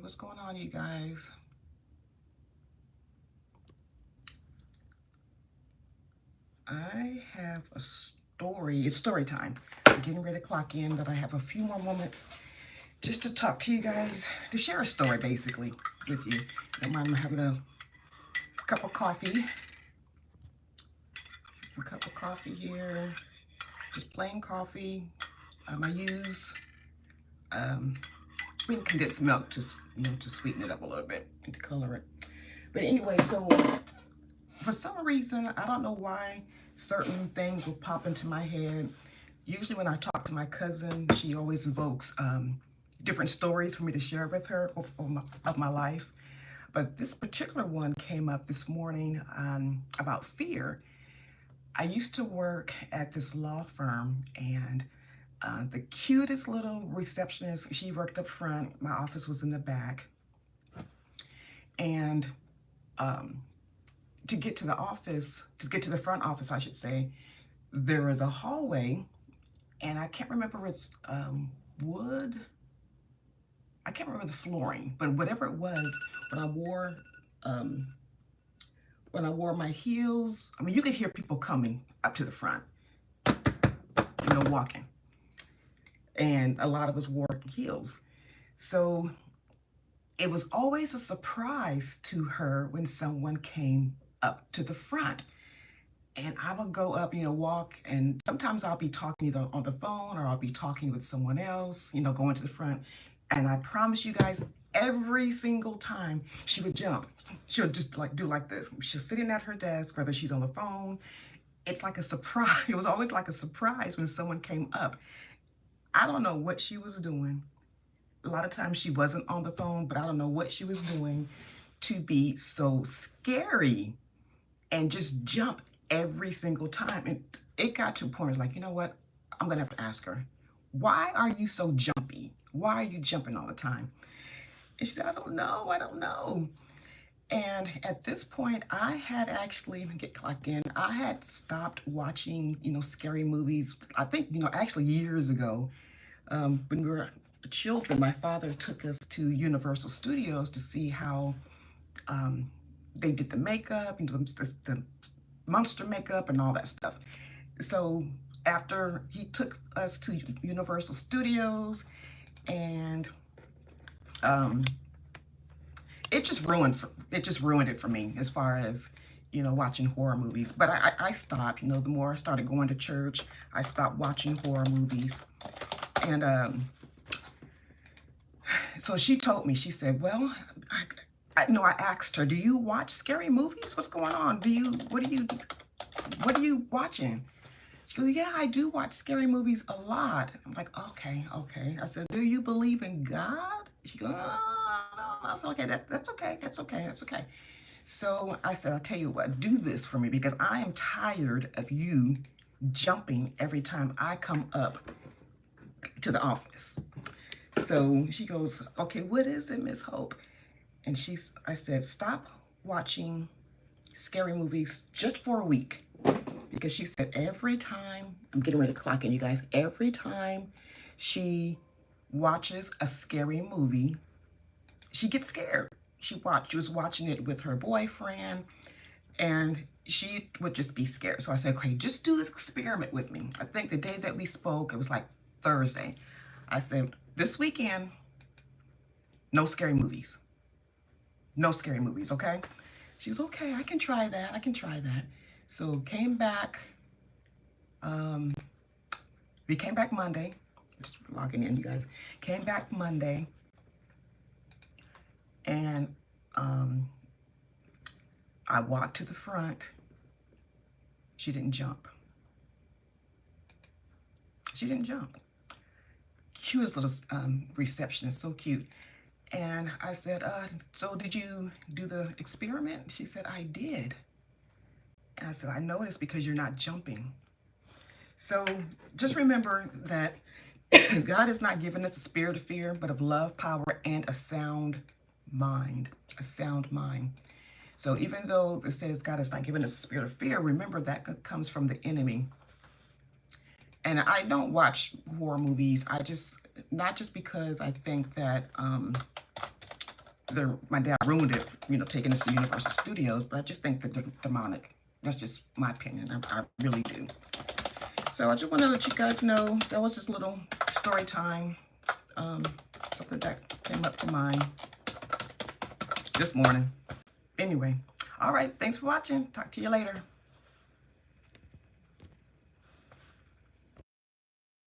What's going on, you guys? I have a story. It's story time. I'm getting ready to clock in, but I have a few more moments just to talk to you guys, to share a story basically with you. Don't mind me having a cup of coffee. A cup of coffee here, just plain coffee. I use sweetened condensed milk to to sweeten it up a little bit and to color it. But anyway, so for some reason, I don't know why certain things will pop into my head. Usually when I talk to my cousin, she always invokes different stories for me to share with her of my life. But this particular one came up this morning about fear. I used to work at this law firm, and the cutest little receptionist, she worked up front. My office was in the back. And to get to the office, to get to the front office, I should say, there is a hallway, and I can't remember if it's wood. I can't remember the flooring, but whatever it was, when I wore my heels, I mean, you could hear people coming up to the front, walking, and a lot of us wore heels. So it was always a surprise to her when someone came up to the front. And I would go up, walk, and sometimes I'll be talking either on the phone or I'll be talking with someone else, going to the front. And I promise you guys, every single time she would jump, she'll just do like this. She's sitting at her desk, whether she's on the phone. It's like a surprise. It was always like a surprise when someone came up. I don't know what she was doing. A lot of times she wasn't on the phone, but I don't know what she was doing to be so scary and just jump every single time. And it got to a point like, you know what? I'm going to have to ask her, why are you so jumpy? Why are you jumping all the time? And she said, I don't know. And at this point, I had actually, get clocked in, I had stopped watching, scary movies. I think, actually years ago, when we were children, my father took us to Universal Studios to see how they did the makeup, and the monster makeup and all that stuff. So after he took us to Universal Studios, and it just ruined it for me as far as watching horror movies. But I stopped. The more I started going to church, I stopped watching horror movies. And so she told me, she said, well, I asked her, do you watch scary movies? What's going on? What are you watching? She goes, yeah, I do watch scary movies a lot. I'm like, okay. I said, do you believe in God? She goes, oh, no. I said, okay, that's okay. So I said, I'll tell you what, do this for me, because I am tired of you jumping every time I come up to the office. So she goes, okay, what is it, Miss Hope? And I said, stop watching scary movies just for a week. Because she said every time, I'm getting ready to clock in, you guys, every time she watches a scary movie, she gets scared. She was watching it with her boyfriend, and she would just be scared. So I said, okay, just do this experiment with me. I think the day that we spoke, it was like Thursday. I said, this weekend, no scary movies. No scary movies, okay? She's okay, I can try that. So came back, we came back Monday, just logging in, you guys. Came back Monday, and I walked to the front. She didn't jump. Cutest little receptionist, so cute. And I said, so did you do the experiment? She said, I did. And I said, I noticed because you're not jumping. So just remember that God has not given us a spirit of fear, but of love, power, and a sound mind. A sound mind. So even though it says God has not given us a spirit of fear, remember that comes from the enemy. And I don't watch horror movies. Not just because I think that my dad ruined it, you know, taking us to Universal Studios, but I just think the demonic. That's just my opinion. I really do. So I just want to let you guys know that was just little story time. Something that came up to mind this morning. Anyway, all right. Thanks for watching. Talk to you later.